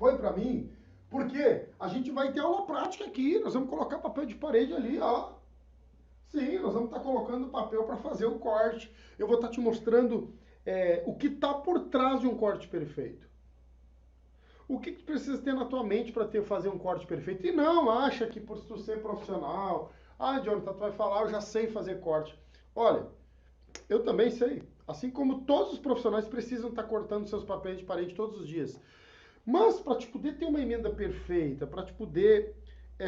Põe para mim. Porque a gente vai ter aula prática aqui. Nós vamos colocar papel de parede ali, ó. Sim, nós vamos estar colocando papel para fazer o corte. Eu vou estar te mostrando o que está por trás de um corte perfeito. O que tu precisa ter na tua mente para fazer um corte perfeito? E não acha que por tu ser profissional, Jonathan, tu vai falar, eu já sei fazer corte. Olha, eu também sei. Assim como todos os profissionais precisam estar cortando seus papéis de parede todos os dias. Mas para te poder ter uma emenda perfeita, para te poder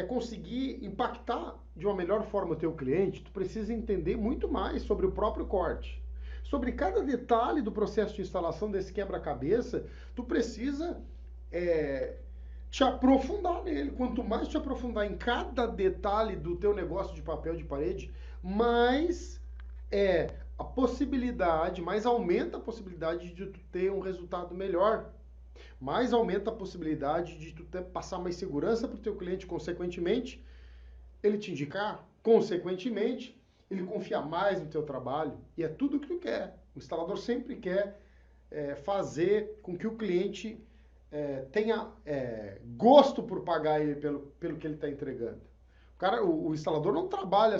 conseguir impactar de uma melhor forma o teu cliente, tu precisa entender muito mais sobre o próprio corte. Sobre cada detalhe do processo de instalação desse quebra-cabeça, tu precisa te aprofundar nele. Quanto mais te aprofundar em cada detalhe do teu negócio de papel de parede, mais a possibilidade, mais aumenta a possibilidade de tu ter um resultado melhor. Mais aumenta a possibilidade de tu passar mais segurança para o teu cliente, consequentemente, ele te indicar, consequentemente, ele confiar mais no teu trabalho, e é tudo o que tu quer. O instalador sempre quer fazer com que o cliente tenha gosto por pagar ele pelo que ele está entregando. O instalador não trabalha,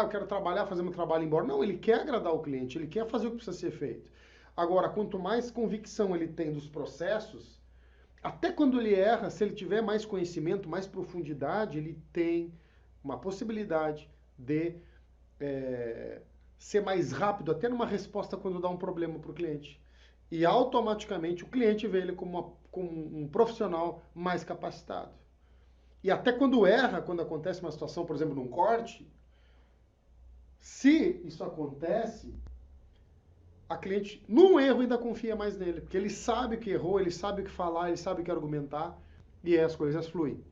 eu quero trabalhar, fazer meu trabalho e ir embora. Não, ele quer agradar o cliente, ele quer fazer o que precisa ser feito. Agora, quanto mais convicção ele tem dos processos, até quando ele erra, se ele tiver mais conhecimento, mais profundidade, ele tem uma possibilidade de ser mais rápido, até numa resposta quando dá um problema para o cliente. E automaticamente o cliente vê ele como um profissional mais capacitado. E até quando erra, quando acontece uma situação, por exemplo, num corte, se isso acontece, a cliente, num erro, ainda confia mais nele, porque ele sabe que errou, ele sabe o que falar, ele sabe o que argumentar, e aí as coisas fluem.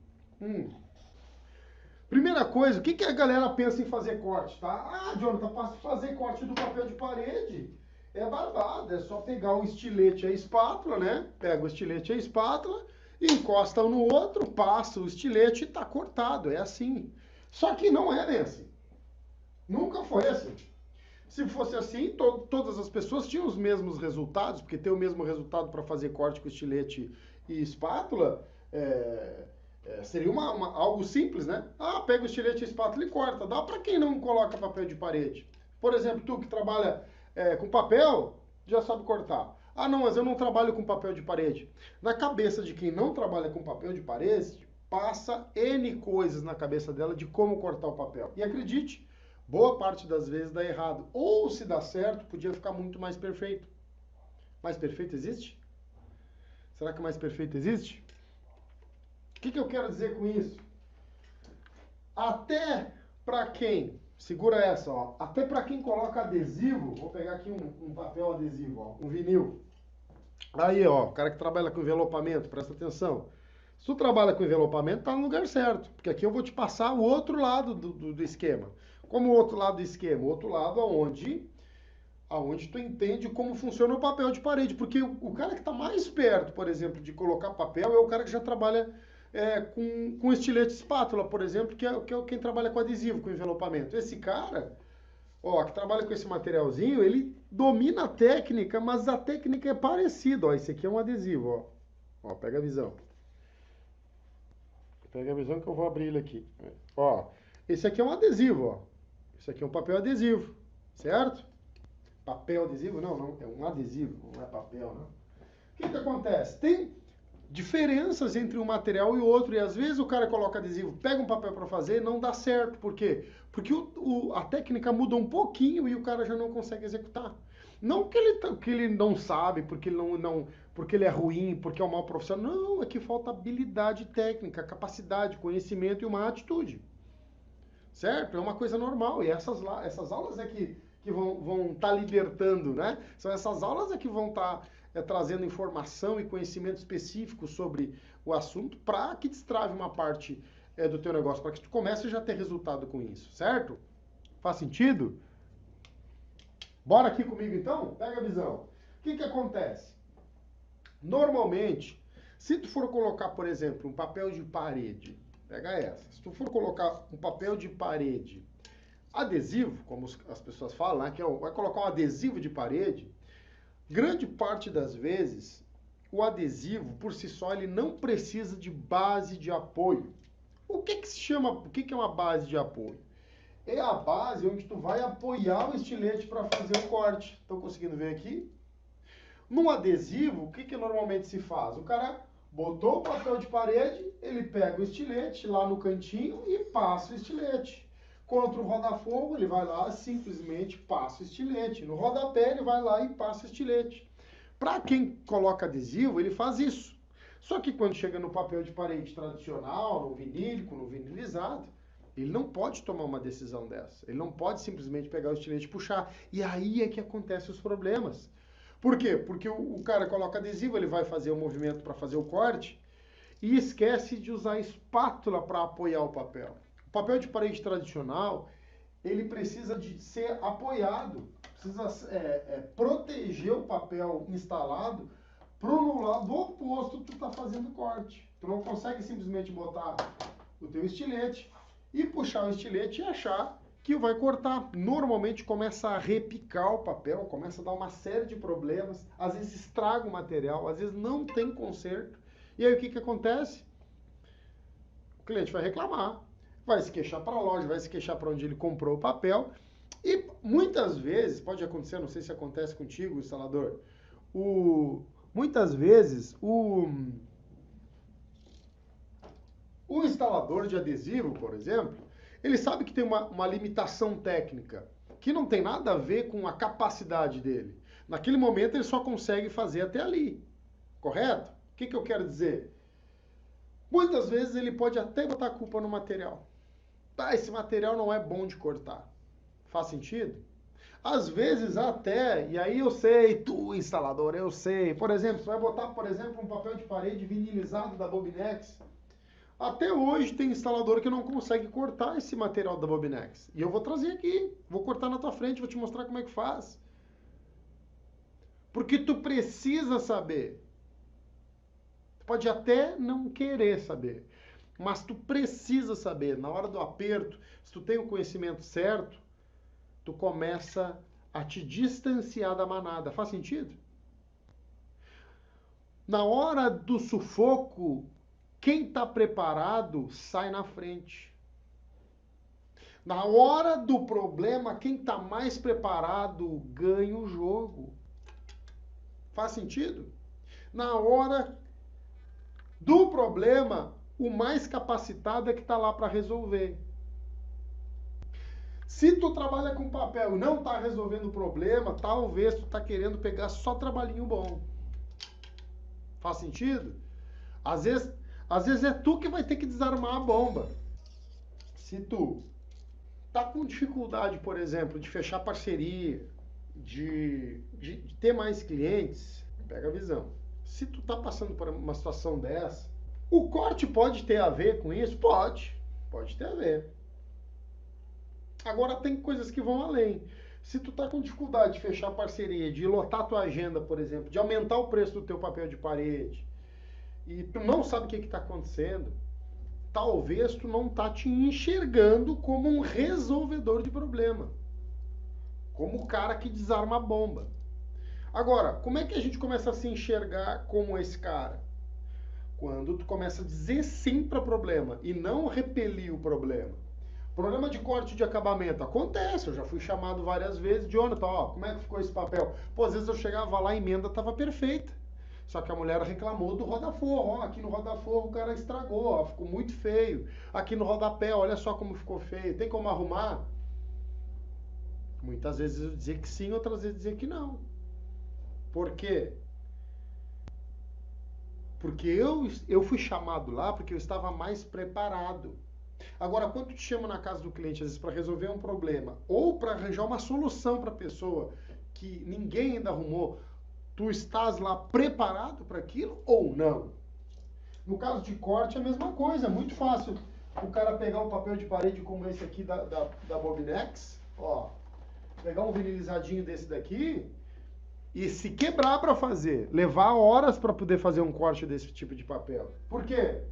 Primeira coisa, o que a galera pensa em fazer corte, tá? Jonathan, para fazer corte do papel de parede é barbada, é só pegar o estilete e a espátula, né? Pega o estilete e a espátula, encosta um no outro, passa o estilete e tá cortado, é assim. Só que não é bem assim. Nunca foi assim. Se fosse assim, todas as pessoas tinham os mesmos resultados, porque ter o mesmo resultado para fazer corte com estilete e espátula seria algo simples, né? Pega o estilete e espátula e corta. Dá para quem não coloca papel de parede. Por exemplo, tu que trabalha com papel, já sabe cortar. Não, mas eu não trabalho com papel de parede. Na cabeça de quem não trabalha com papel de parede, passa N coisas na cabeça dela de como cortar o papel. E acredite, boa parte das vezes dá errado. Ou se dá certo, podia ficar muito mais perfeito. Mais perfeito existe? Será que mais perfeito existe? O que eu quero dizer com isso? Até para quem, segura essa, ó, até para quem coloca adesivo, vou pegar aqui um papel adesivo, ó, um vinil. Aí, ó, o cara que trabalha com envelopamento, presta atenção. Se tu trabalha com envelopamento, tá no lugar certo, porque aqui eu vou te passar o outro lado do esquema. Como o outro lado do esquema? O outro lado aonde tu entende como funciona o papel de parede. Porque o cara que está mais perto, por exemplo, de colocar papel é o cara que já trabalha com estilete espátula, por exemplo, que é quem trabalha com adesivo, com envelopamento. Esse cara, ó, que trabalha com esse materialzinho, ele domina a técnica, mas a técnica é parecida. Ó, esse aqui é um adesivo, ó. Ó, pega a visão. Pega a visão que eu vou abrir ele aqui. Ó, esse aqui é um adesivo, ó. Esse aqui é um papel adesivo, certo? Papel adesivo? Não, é um adesivo, não é papel, não. O que acontece? Tem diferenças entre um material e outro, e às vezes o cara coloca adesivo, pega um papel para fazer e não dá certo. Por quê? Porque a técnica muda um pouquinho e o cara já não consegue executar. Não que ele não sabe, porque ele é ruim, porque é um mau profissional. Não, é que falta habilidade técnica, capacidade, conhecimento e uma atitude. Certo? É uma coisa normal. E essas aulas é que vão estar libertando, né? São essas aulas é que vão estar trazendo informação e conhecimento específico sobre o assunto para que destrave uma parte do teu negócio, para que tu comece a já ter resultado com isso, certo? Faz sentido? Bora aqui comigo então? Pega a visão. O que acontece? Normalmente, se tu for colocar, por exemplo, um papel de parede, pega essa. Se tu for colocar um papel de parede adesivo, como as pessoas falam, né, vai colocar um adesivo de parede, grande parte das vezes o adesivo, por si só, ele não precisa de base de apoio. O que se chama, o que é uma base de apoio? É a base onde tu vai apoiar o estilete para fazer o corte. Estão conseguindo ver aqui? No adesivo, o que normalmente se faz? O cara botou o papel de parede, ele pega o estilete lá no cantinho e passa o estilete. Contra o roda-fogo, ele vai lá simplesmente passa o estilete. No rodapé, ele vai lá e passa o estilete. Para quem coloca adesivo, ele faz isso. Só que quando chega no papel de parede tradicional, no vinílico, no vinilizado, ele não pode tomar uma decisão dessa. Ele não pode simplesmente pegar o estilete e puxar. E aí é que acontecem os problemas. Por quê? Porque o cara coloca adesivo, ele vai fazer o movimento para fazer o corte e esquece de usar a espátula para apoiar o papel. O papel de parede tradicional, ele precisa de ser apoiado, precisa proteger o papel instalado para o lado oposto tu tá fazendo corte. Tu não consegue simplesmente botar o teu estilete e puxar o estilete e achar que vai cortar. Normalmente começa a repicar o papel, começa a dar uma série de problemas, às vezes estraga o material, às vezes não tem conserto. E aí o que acontece? O cliente vai reclamar, vai se queixar para a loja, vai se queixar para onde ele comprou o papel. E muitas vezes, pode acontecer, não sei se acontece contigo, instalador, muitas vezes o instalador de adesivo, por exemplo, ele sabe que tem uma limitação técnica, que não tem nada a ver com a capacidade dele. Naquele momento ele só consegue fazer até ali, correto? O que eu quero dizer? Muitas vezes ele pode até botar a culpa no material. Tá, esse material não é bom de cortar. Faz sentido? Às vezes até, e aí eu sei, tu instalador, eu sei. Por exemplo, você vai botar, por exemplo, um papel de parede vinilizado da Bobinex. Até hoje tem instalador que não consegue cortar esse material da Bobinex. E eu vou trazer aqui, vou cortar na tua frente, vou te mostrar como é que faz. Porque tu precisa saber. Tu pode até não querer saber, mas tu precisa saber. Na hora do aperto, se tu tem o conhecimento certo, tu começa a te distanciar da manada. Faz sentido? Na hora do sufoco, quem está preparado sai na frente. Na hora do problema, quem está mais preparado ganha o jogo. Faz sentido? Na hora do problema, o mais capacitado é que está lá para resolver. Se tu trabalha com papel e não está resolvendo o problema, talvez tu está querendo pegar só trabalhinho bom. Faz sentido? Às vezes é tu que vai ter que desarmar a bomba. Se tu tá com dificuldade, por exemplo, de fechar parceria, de ter mais clientes, pega a visão. Se tu tá passando por uma situação dessa, o corte pode ter a ver com isso? Pode ter a ver. Agora tem coisas que vão além. Se tu tá com dificuldade de fechar parceria, de lotar tua agenda, por exemplo, de aumentar o preço do teu papel de parede, e tu não sabe o que está acontecendo, talvez tu não tá te enxergando como um resolvedor de problema. Como o cara que desarma a bomba. Agora, como é que a gente começa a se enxergar como esse cara? Quando tu começa a dizer sim para o problema e não repelir o problema. Problema de corte de acabamento. Acontece, eu já fui chamado várias vezes. Jonathan, ó, como é que ficou esse papel? Pô, às vezes eu chegava lá, a emenda estava perfeita. Só que a mulher reclamou do roda-forro. Ó, aqui no roda-forro o cara estragou, ó, ficou muito feio. Aqui no rodapé, olha só como ficou feio. Tem como arrumar? Muitas vezes eu dizia que sim, outras vezes eu dizia que não. Por quê? Porque eu fui chamado lá porque eu estava mais preparado. Agora, quando te chama na casa do cliente, às vezes para resolver um problema ou para arranjar uma solução para a pessoa que ninguém ainda arrumou, tu estás lá preparado para aquilo ou não? No caso de corte é a mesma coisa, é muito fácil o cara pegar um papel de parede como esse aqui da Bobinex, ó, pegar um vinilizadinho desse daqui e se quebrar para fazer, levar horas para poder fazer um corte desse tipo de papel. Por quê?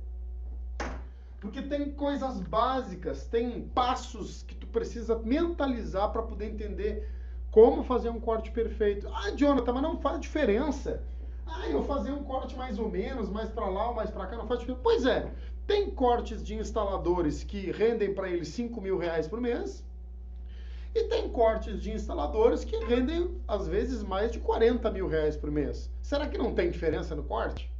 Porque tem coisas básicas, tem passos que tu precisa mentalizar para poder entender como fazer um corte perfeito. Ah, Jonathan, mas não faz diferença. Ah, eu fazer um corte mais ou menos, mais para lá ou mais para cá, não faz diferença. Pois é, tem cortes de instaladores que rendem para eles 5 mil reais por mês, e tem cortes de instaladores que rendem, às vezes, mais de 40 mil reais por mês. Será que não tem diferença no corte?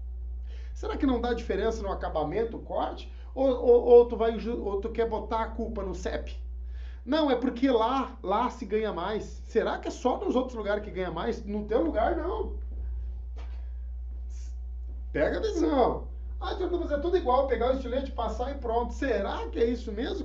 Será que não dá diferença no acabamento, o corte? Ou tu quer botar a culpa no CEP? Não, é porque lá se ganha mais. Será que é só nos outros lugares que ganha mais? No teu lugar, não. Pega a visão. Ah, então, mas é tudo igual, pegar o estilete, passar e pronto. Será que é isso mesmo?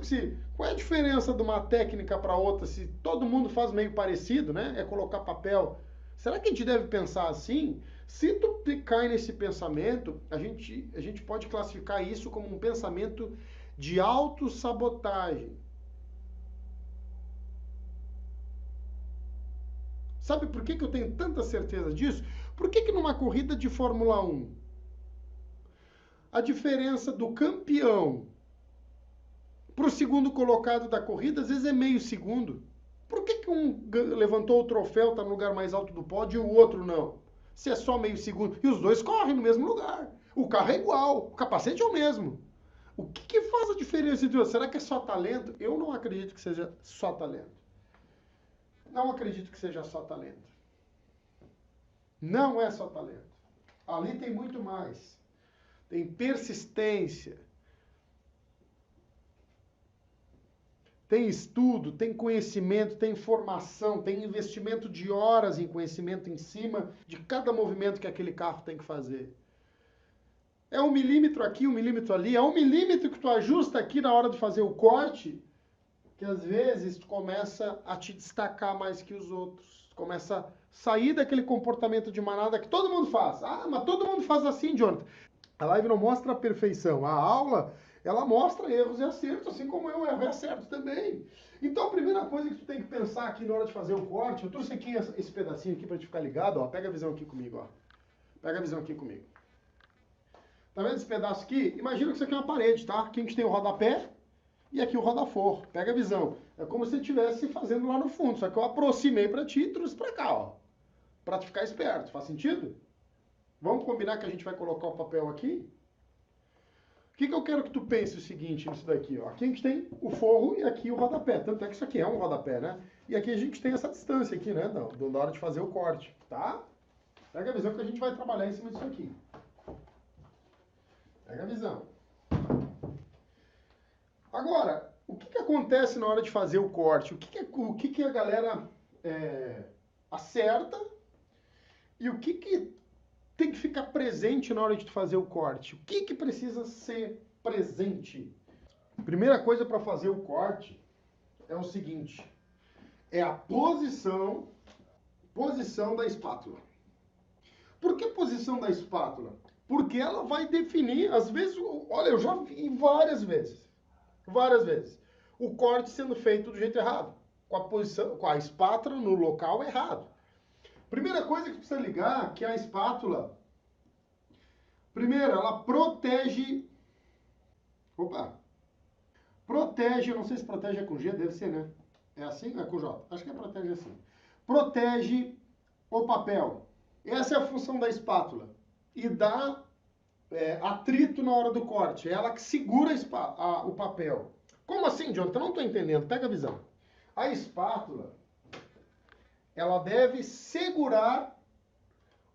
Qual é a diferença de uma técnica para outra se todo mundo faz meio parecido, né? É colocar papel. Será que a gente deve pensar assim? Se tu cai nesse pensamento, a gente pode classificar isso como um pensamento de autossabotagem. Sabe por que eu tenho tanta certeza disso? Por que numa corrida de Fórmula 1, a diferença do campeão para o segundo colocado da corrida, às vezes é meio segundo? Por que um levantou o troféu, está no lugar mais alto do pódio, e o outro não? Se é só meio segundo. E os dois correm no mesmo lugar. O carro é igual, o capacete é o mesmo. O que faz a diferença entre os? Será que é só talento? Eu não acredito que seja só talento. Não acredito que seja só talento. Não é só talento. Ali tem muito mais. Tem persistência. Tem estudo, tem conhecimento, tem formação, tem investimento de horas em conhecimento em cima de cada movimento que aquele carro tem que fazer. É 1 milímetro aqui, 1 milímetro ali. É 1 milímetro que tu ajusta aqui na hora de fazer o corte, que às vezes tu começa a te destacar mais que os outros. Tu começa a sair daquele comportamento de manada que todo mundo faz. Ah, mas todo mundo faz assim, Jonathan. A live não mostra a perfeição. A aula, ela mostra erros e acertos, assim como eu erro e acerto também. Então, a primeira coisa que tu tem que pensar aqui na hora de fazer o corte, eu trouxe aqui esse pedacinho aqui para te ficar ligado, ó. Pega a visão aqui comigo, ó. Pega a visão aqui comigo. Tá vendo esse pedaço aqui? Imagina que isso aqui é uma parede, tá? Aqui a gente tem o rodapé e aqui o rodaforro. Pega a visão. É como se você estivesse fazendo lá no fundo, só que eu aproximei para ti e trouxe para cá, ó. Para tu ficar esperto. Faz sentido? Vamos combinar que a gente vai colocar o papel aqui? O que eu quero que tu pense o seguinte nisso daqui, ó. Aqui a gente tem o forro e aqui o rodapé. Tanto é que isso aqui é um rodapé, né? E aqui a gente tem essa distância aqui, né? Na hora de fazer o corte, tá? Pega a visão que a gente vai trabalhar em cima disso aqui. Pega a visão. Agora, o que acontece na hora de fazer o corte? O que a galera acerta e o que tem que ficar presente na hora de tu fazer o corte? O que precisa ser presente? Primeira coisa para fazer o corte é o seguinte, é a posição da espátula. Por que posição da espátula? Porque ela vai definir, às vezes, olha, eu já vi várias vezes, o corte sendo feito do jeito errado, com a espátula no local errado. Primeira coisa que precisa ligar, que a espátula, primeiro, ela protege, eu não sei se protege é com G, deve ser, né? É assim? É com J? Acho que é protege assim. Protege o papel. Essa é a função da espátula. E dá atrito na hora do corte. É ela que segura o papel. Como assim, Jonathan? Eu não estou entendendo. Pega a visão. A espátula, ela deve segurar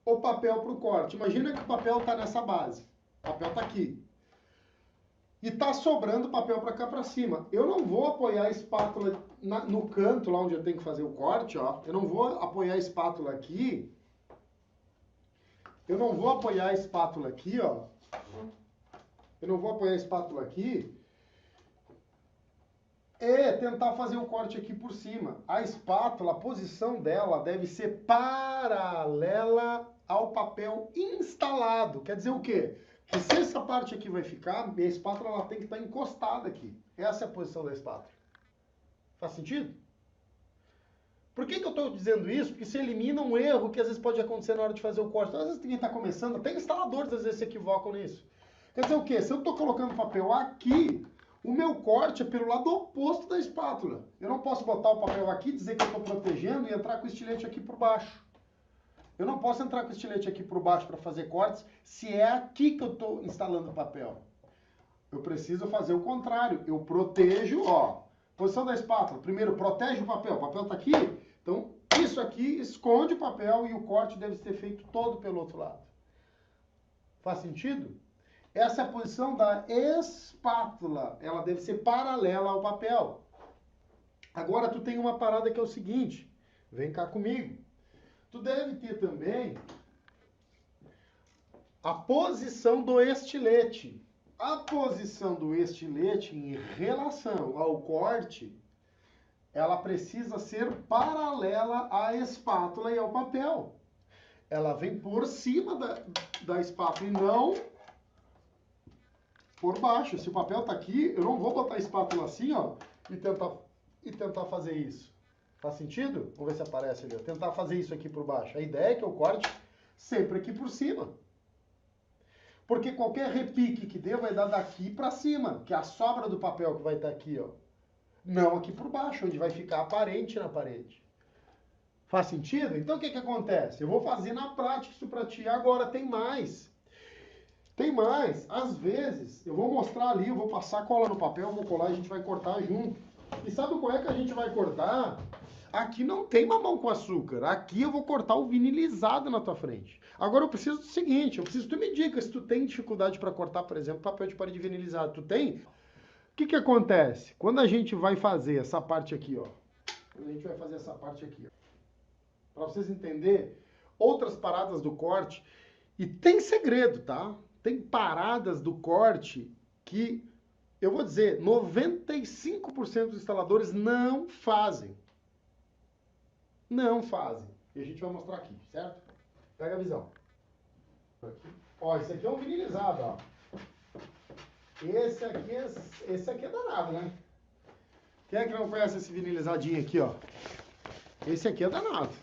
o papel para o corte. Imagina que o papel está nessa base. O papel está aqui. E está sobrando papel para cá para cima. Eu não vou apoiar a espátula no canto, lá onde eu tenho que fazer o corte, ó. Eu não vou apoiar a espátula aqui. Eu não vou apoiar a espátula aqui, ó. Eu não vou apoiar a espátula aqui. Tentar fazer o corte aqui por cima. A espátula, a posição dela deve ser paralela ao papel instalado. Quer dizer o quê? Que se essa parte aqui vai ficar, a espátula ela tem que estar encostada aqui. Essa é a posição da espátula. Faz sentido? Por que eu estou dizendo isso? Porque se elimina um erro que às vezes pode acontecer na hora de fazer o corte. Então, às vezes quem está começando, até instaladores às vezes se equivocam nisso. Quer dizer o quê? Se eu estou colocando papel aqui, o meu corte é pelo lado oposto da espátula. Eu não posso botar o papel aqui, dizer que eu estou protegendo e entrar com o estilete aqui por baixo. Eu não posso entrar com o estilete aqui por baixo para fazer cortes se é aqui que eu estou instalando o papel. Eu preciso fazer o contrário. Eu protejo, ó. Posição da espátula. Primeiro, protege o papel. O papel está aqui. Então, isso aqui esconde o papel e o corte deve ser feito todo pelo outro lado. Faz sentido? Essa é a posição da espátula. Ela deve ser paralela ao papel. Agora, tu tem uma parada que é o seguinte. Vem cá comigo. Tu deve ter também a posição do estilete. A posição do estilete em relação ao corte, ela precisa ser paralela à espátula e ao papel. Ela vem por cima da espátula e não por baixo. Se o papel está aqui, eu não vou botar a espátula assim, ó, e tentar fazer isso. Faz sentido? Vamos ver se aparece ali. Tentar fazer isso aqui por baixo. A ideia é que eu corte sempre aqui por cima. Porque qualquer repique que dê vai dar daqui para cima, que é a sobra do papel que vai estar aqui, ó. Não aqui por baixo, onde vai ficar aparente na parede. Faz sentido? Então o que acontece? Eu vou fazer na prática isso para ti. Agora tem mais. Tem mais. Às vezes, eu vou mostrar ali, eu vou passar cola no papel, vou colar e a gente vai cortar junto. E sabe qual é que a gente vai cortar? Aqui não tem mamão com açúcar. Aqui eu vou cortar o vinilizado na tua frente. Agora eu preciso do seguinte, eu preciso que tu me diga se tu tem dificuldade para cortar, por exemplo, papel de parede vinilizado. Tu tem? O que acontece? Quando a gente vai fazer essa parte aqui, ó. Quando a gente vai fazer essa parte aqui, ó. Para vocês entenderem outras paradas do corte. E tem segredo, tá? Tem paradas do corte que, eu vou dizer, 95% dos instaladores não fazem. Não fazem. E a gente vai mostrar aqui, certo? Pega a visão. Ó, esse aqui é um vinilizado, ó. Esse aqui é danado, né? Quem é que não conhece esse vinilizadinho aqui, ó? Esse aqui é danado.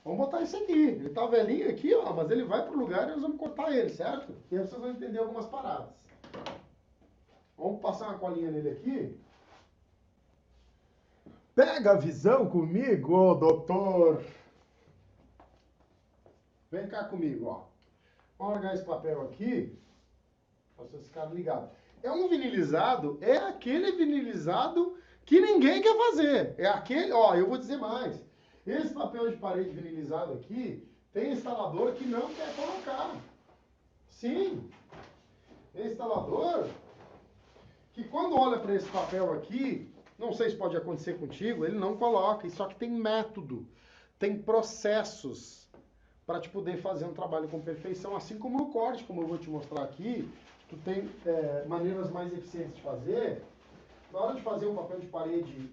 Vamos botar esse aqui. Ele tá velhinho aqui, ó, mas ele vai pro lugar e nós vamos cortar ele, certo? E aí vocês vão entender algumas paradas. Vamos passar uma colinha nele aqui. Pega a visão comigo, doutor. Vem cá comigo, ó. Vamos largar esse papel aqui. Para vocês ficarem ligados. É um vinilizado, é aquele vinilizado que ninguém quer fazer. É aquele, ó, eu vou dizer mais. Esse papel de parede vinilizado aqui, tem instalador que não quer colocar. Sim. Tem instalador que quando olha para esse papel aqui, não sei se pode acontecer contigo, ele não coloca. Só que tem método, tem processos para te poder fazer um trabalho com perfeição, assim como no corte, como eu vou te mostrar aqui. Tu tem maneiras mais eficientes de fazer. Na hora de fazer um papel de parede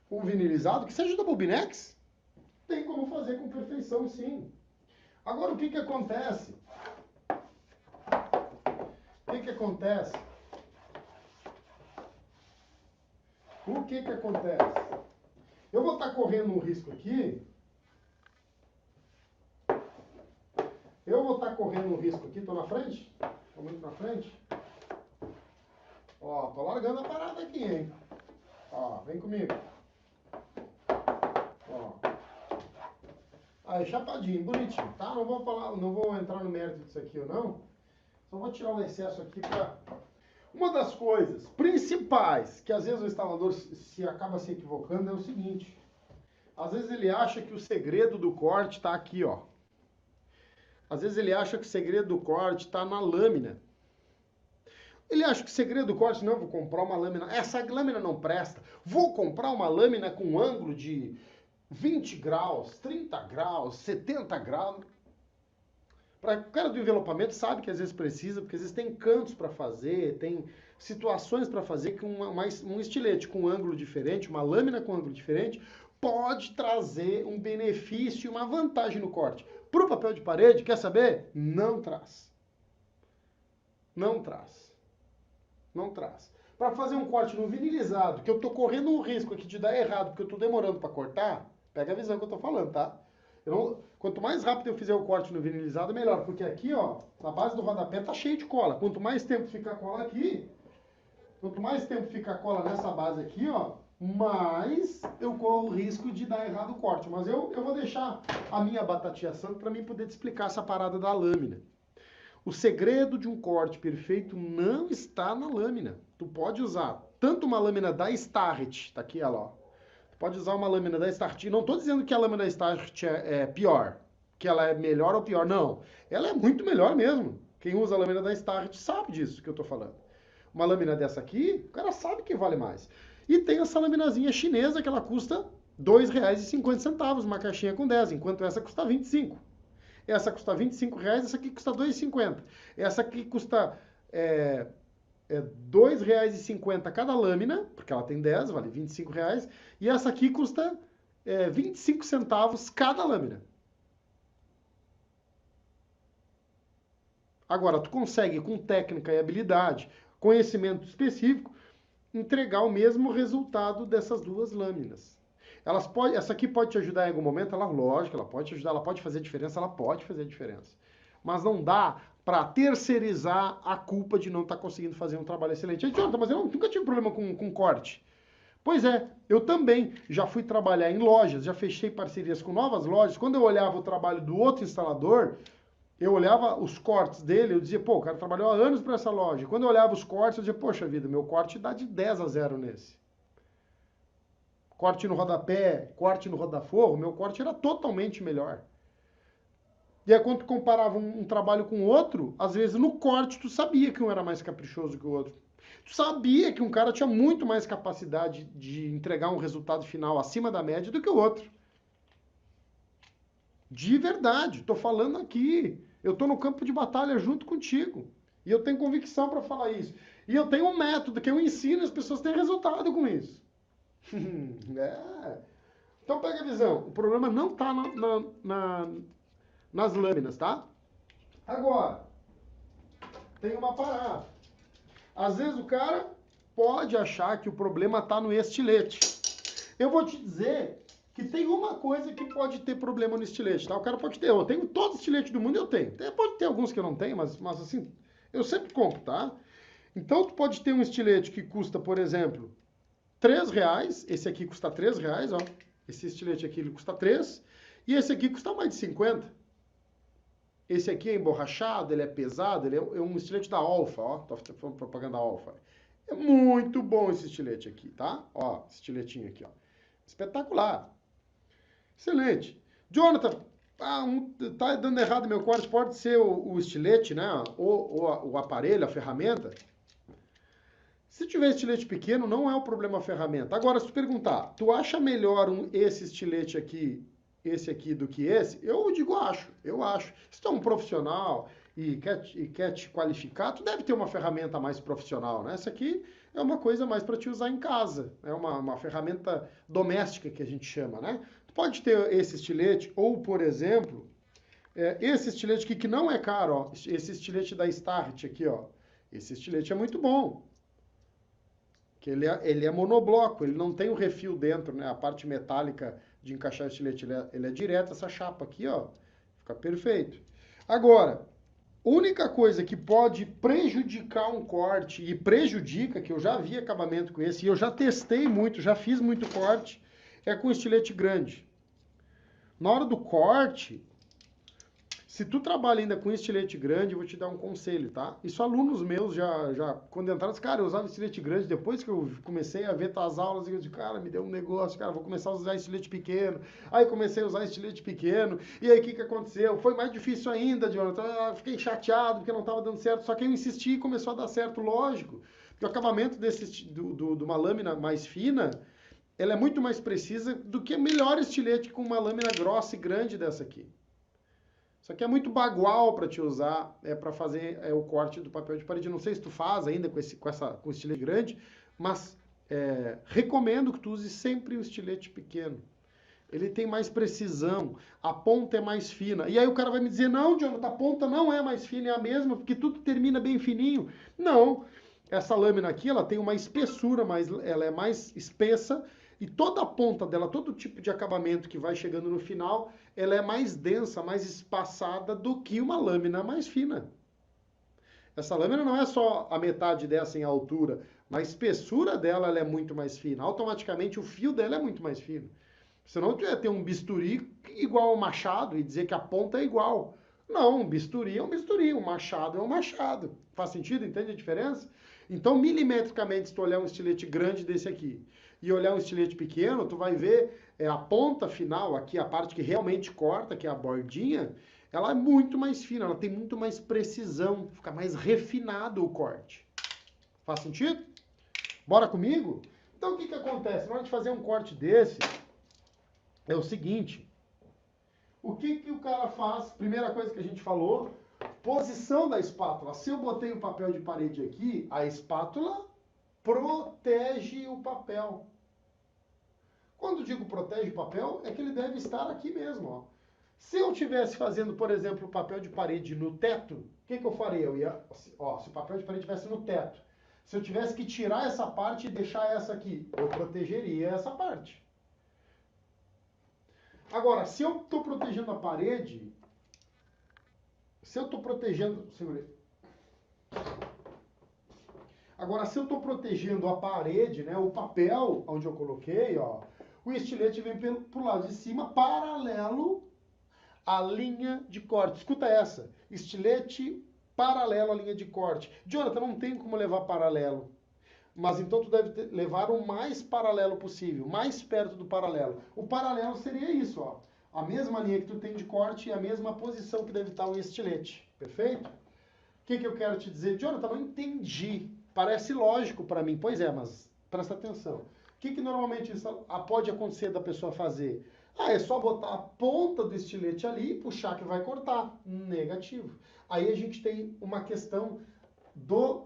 com vinilizado, que seja da Bobinex, tem como fazer com perfeição, sim. Agora, o que acontece? O que acontece? O que acontece? Eu vou estar correndo um risco aqui. Tô na frente? Tô muito na frente? Ó, tô largando a parada aqui, hein? Ó, vem comigo. Ó. Aí, chapadinho, bonitinho, tá? Não vou entrar no mérito disso aqui ou não. Só vou tirar o excesso aqui pra... Uma das coisas principais que às vezes o instalador acaba se equivocando é o seguinte. Às vezes ele acha que o segredo do corte tá aqui, ó. Às vezes ele acha que o segredo do corte está na lâmina. Ele acha que o segredo do corte, não, vou comprar uma lâmina. Essa lâmina não presta. Vou comprar uma lâmina com ângulo de 20 graus, 30 graus, 70 graus. O cara do envelopamento sabe que às vezes precisa, porque às vezes tem cantos para fazer, tem situações para fazer que um estilete com ângulo diferente, uma lâmina com ângulo diferente, pode trazer um benefício, uma vantagem no corte. Para o papel de parede, quer saber? Não traz. Não traz. Não traz. Para fazer um corte no vinilizado, que eu estou correndo um risco aqui de dar errado, porque eu estou demorando para cortar, pega a visão que eu estou falando, tá? Quanto mais rápido eu fizer o corte no vinilizado, melhor. Porque aqui, ó, na base do rodapé tá cheio de cola. Quanto mais tempo ficar cola aqui, quanto mais tempo ficar cola nessa base aqui, ó, mais eu corro o risco de dar errado o corte. Mas eu vou deixar a minha batatinha santa para mim poder te explicar essa parada da lâmina. O segredo de um corte perfeito não está na lâmina. Tu pode usar tanto uma lâmina da Starrett, tá aqui ela, ó. Tu pode usar uma lâmina da Starrett. Não estou dizendo que a lâmina da Starrett é pior, que ela é melhor ou pior. Não, ela é muito melhor mesmo. Quem usa a lâmina da Starrett sabe disso que eu estou falando. Uma lâmina dessa aqui, o cara sabe que vale mais. E tem essa laminazinha chinesa que ela custa R$ 2,50, uma caixinha com 10, enquanto essa custa 25. Essa custa R$25, essa aqui custa R$2,50. Essa aqui custa R$2,50 cada lâmina, porque ela tem 10, vale R$25. E essa aqui custa 25 centavos cada lâmina. Agora, tu consegue, com técnica e habilidade, conhecimento específico, entregar o mesmo resultado dessas duas lâminas. Essa aqui pode te ajudar em algum momento, lógico, ela pode te ajudar, ela pode fazer diferença, ela pode fazer diferença. Mas não dá para terceirizar a culpa de não estar conseguindo fazer um trabalho excelente. Mas eu nunca tive problema com corte. Pois é, eu também já fui trabalhar em lojas, já fechei parcerias com novas lojas. Quando eu olhava o trabalho do outro instalador, eu olhava os cortes dele, eu dizia, pô, o cara trabalhou há anos para essa loja. Quando eu olhava os cortes, eu dizia, poxa vida, meu corte dá de 10-0 nesse. Corte no rodapé, corte no rodaforro, meu corte era totalmente melhor. E aí quando tu comparava um trabalho com o outro, às vezes no corte tu sabia que um era mais caprichoso que o outro. Tu sabia que um cara tinha muito mais capacidade de entregar um resultado final acima da média do que o outro. De verdade, tô falando aqui. Eu tô no campo de batalha junto contigo. E eu tenho convicção para falar isso. E eu tenho um método que eu ensino e as pessoas têm resultado com isso. Então pega a visão. O problema não está nas lâminas, tá? Agora, tem uma parada. Às vezes o cara pode achar que o problema está no estilete. Eu vou te dizer que tem uma coisa que pode ter problema no estilete, tá? O cara pode ter. Eu tenho todo estilete do mundo, eu tenho. Pode ter alguns que eu não tenho, mas assim, eu sempre compro, tá? Então tu pode ter um estilete que custa, por exemplo, R$3, esse aqui custa R$3, ó. Esse estilete aqui ele custa 3, e esse aqui custa mais de 50. Esse aqui é emborrachado, ele é pesado, ele é um estilete da Alfa, ó. Tô falando propaganda Alfa. É muito bom esse estilete aqui, tá? Ó, esse estiletinho aqui, ó. Espetacular. Excelente. Jonathan, tá dando errado meu corte, pode ser o estilete, né? O aparelho, a ferramenta. Se tiver estilete pequeno, não é o problema a ferramenta. Agora, se tu perguntar, tu acha melhor esse estilete aqui, esse aqui, do que esse? Eu digo, eu acho. Se tu é um profissional e quer te qualificar, tu deve ter uma ferramenta mais profissional, né? Essa aqui é uma coisa mais para te usar em casa. É uma ferramenta doméstica que a gente chama, né? Tu pode ter esse estilete, ou, por exemplo, esse estilete aqui que não é caro, ó. Esse estilete da Starrett aqui, ó. Esse estilete é muito bom. Que ele é monobloco, ele não tem o refil dentro, né? A parte metálica de encaixar o estilete, ele é direto, essa chapa aqui, ó, fica perfeito. Agora, única coisa que pode prejudicar um corte, e prejudica, que eu já vi acabamento com esse, e eu já testei muito, já fiz muito corte, é com estilete grande. Na hora do corte, se tu trabalha ainda com estilete grande, eu vou te dar um conselho, tá? Isso alunos meus já quando entraram, cara, eu usava estilete grande, depois que eu comecei a ver tuas aulas, eu disse, cara, me deu um negócio, cara, vou começar a usar estilete pequeno. Aí comecei a usar estilete pequeno, e aí o que aconteceu? Foi mais difícil ainda, Jonathan, fiquei chateado porque não estava dando certo, só que eu insisti e começou a dar certo, lógico. Porque o acabamento de uma lâmina mais fina, ela é muito mais precisa do que o melhor estilete com uma lâmina grossa e grande dessa aqui. Isso aqui é muito bagual para te usar, para fazer o corte do papel de parede. Não sei se tu faz ainda com estilete grande, mas recomendo que tu use sempre o estilete pequeno. Ele tem mais precisão, a ponta é mais fina. E aí o cara vai me dizer, não, Jonathan, a ponta não é mais fina, é a mesma, porque tudo termina bem fininho. Não, essa lâmina aqui, ela tem uma espessura, ela é mais espessa, e toda a ponta dela, todo tipo de acabamento que vai chegando no final, ela é mais densa, mais espaçada do que uma lâmina mais fina. Essa lâmina não é só a metade dessa em altura, mas a espessura dela ela é muito mais fina. Automaticamente o fio dela é muito mais fino. Senão tu ia ter um bisturi igual ao machado e dizer que a ponta é igual. Não, um bisturi é um bisturi, um machado é um machado. Faz sentido? Entende a diferença? Então, milimetricamente, se tu olhar um estilete grande desse aqui e olhar um estilete pequeno, tu vai ver a ponta final, aqui a parte que realmente corta, que é a bordinha, ela é muito mais fina, ela tem muito mais precisão, fica mais refinado o corte. Faz sentido? Bora comigo? Então, o que acontece? Na hora de fazer um corte desse, é o seguinte, o que o cara faz? Primeira coisa que a gente falou, posição da espátula. Se eu botei o papel de parede aqui, a espátula protege o papel. Quando digo protege o papel, é que ele deve estar aqui mesmo, ó. Se eu estivesse fazendo, por exemplo, o papel de parede no teto, o que eu faria? Eu ia, ó, se o papel de parede estivesse no teto, se eu tivesse que tirar essa parte e deixar essa aqui, eu protegeria essa parte. Agora, se eu estou protegendo a parede, se eu estou protegendo... Segurei. Agora, se eu estou protegendo a parede, né, o papel onde eu coloquei, ó, o estilete vem pro lado de cima, paralelo à linha de corte. Escuta essa. Estilete paralelo à linha de corte. Jonathan, não tem como levar paralelo. Mas então tu deve levar o mais paralelo possível, mais perto do paralelo. O paralelo seria isso, ó. A mesma linha que tu tem de corte e a mesma posição que deve estar o estilete. Perfeito? O que eu quero te dizer? Jonathan, não entendi. Parece lógico para mim. Pois é, mas presta atenção. O que normalmente pode acontecer da pessoa fazer? Ah, é só botar a ponta do estilete ali e puxar que vai cortar. Negativo. Aí a gente tem uma questão do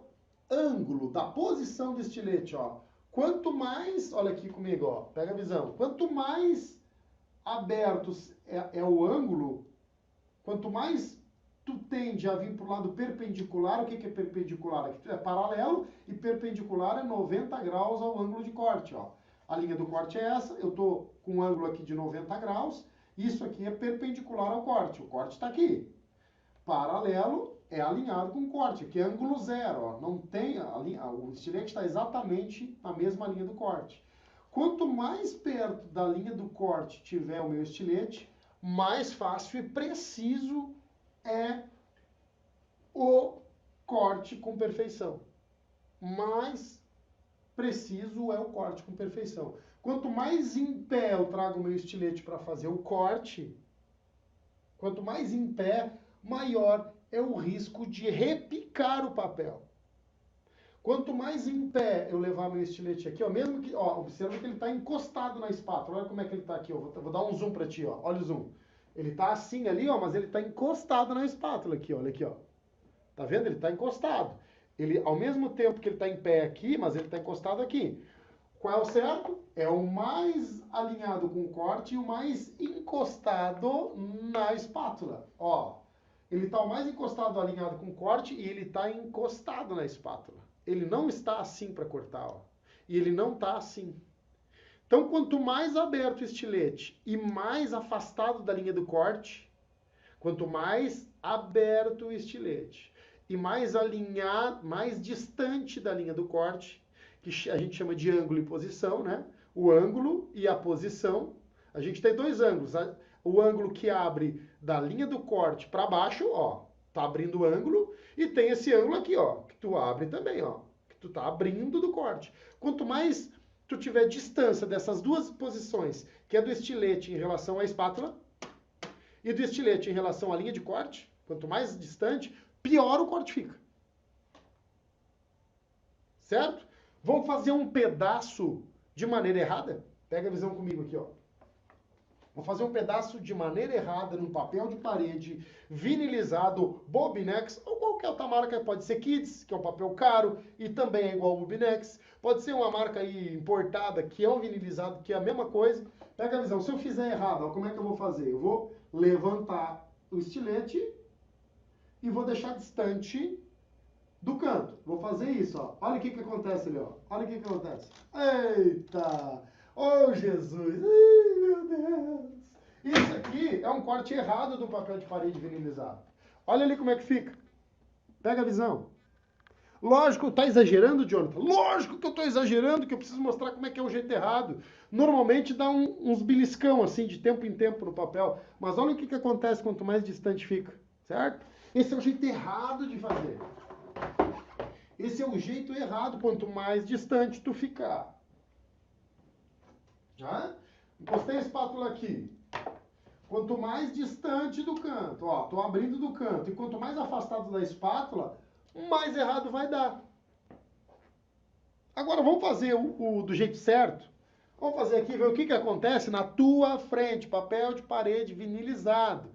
ângulo, da posição do estilete, ó. Quanto mais, olha aqui comigo, ó, pega a visão. Quanto mais aberto é o ângulo, quanto mais tu tende a vir para o lado perpendicular. O que é perpendicular? Aqui é paralelo e perpendicular é 90 graus ao ângulo de corte, ó. A linha do corte é essa, eu tô com um ângulo aqui de 90 graus, isso aqui é perpendicular ao corte, o corte está aqui. Paralelo é alinhado com o corte, que é ângulo zero, ó. Não tem o estilete está exatamente na mesma linha do corte. Quanto mais perto da linha do corte tiver o meu estilete, mais fácil e preciso é o corte com perfeição. Mais preciso é o corte com perfeição. Quanto mais em pé eu trago o meu estilete para fazer o corte, quanto mais em pé, maior é o risco de repicar o papel. Quanto mais em pé eu levar meu estilete aqui, ó, mesmo que, ó, observa que ele está encostado na espátula. Olha como é que ele está aqui, ó. Vou dar um zoom para ti, ó. Olha o zoom. Ele está assim ali, ó, mas ele está encostado na espátula aqui, olha aqui, ó. Tá vendo? Ele está encostado. Ele, ao mesmo tempo que ele está em pé aqui, mas ele está encostado aqui. Qual é o certo? É o mais alinhado com o corte e o mais encostado na espátula. Ó, ele está o mais encostado alinhado com o corte e ele está encostado na espátula. Ele não está assim para cortar, ó. E ele não está assim. Então, quanto mais aberto o estilete e mais afastado da linha do corte, quanto mais aberto o estilete e mais alinhado, mais distante da linha do corte, que a gente chama de ângulo e posição, né? O ângulo e a posição. A gente tem dois ângulos. O ângulo que abre da linha do corte para baixo, ó, tá abrindo o ângulo, e tem esse ângulo aqui, ó, que tu abre também, ó, que tu tá abrindo do corte. Quanto mais tu tiver distância dessas duas posições, que é do estilete em relação à espátula e do estilete em relação à linha de corte, quanto mais distante, pior o corte fica. Certo? Vamos fazer um pedaço de maneira errada? Pega a visão comigo aqui, ó. Vou fazer um pedaço de maneira errada num papel de parede vinilizado Bobinex ou qualquer outra marca, pode ser Kids, que é um papel caro e também é igual ao Bobinex. Pode ser uma marca aí importada que é um vinilizado, que é a mesma coisa. Pega a visão, se eu fizer errado, ó, como é que eu vou fazer? Eu vou levantar o estilete e vou deixar distante do canto. Vou fazer isso, ó. Olha o que acontece ali, ó. Olha o que acontece. Eita! Oh, Jesus! Ai, meu Deus! Isso aqui é um corte errado do papel de parede vinilizado. Olha ali como é que fica. Pega a visão. Lógico, tá exagerando, Jonathan? Lógico que eu tô exagerando, que eu preciso mostrar como é que é o jeito errado. Normalmente dá uns beliscão, assim, de tempo em tempo no papel. Mas olha o que acontece quanto mais distante fica, certo? Esse é o jeito errado de fazer. Esse é o jeito errado, quanto mais distante tu ficar. Tá? Encostei a espátula aqui. Quanto mais distante do canto, ó, tô abrindo do canto, e quanto mais afastado da espátula, mais errado vai dar. Agora vamos fazer o do jeito certo? Vamos fazer aqui, ver o que acontece na tua frente, papel de parede vinilizado.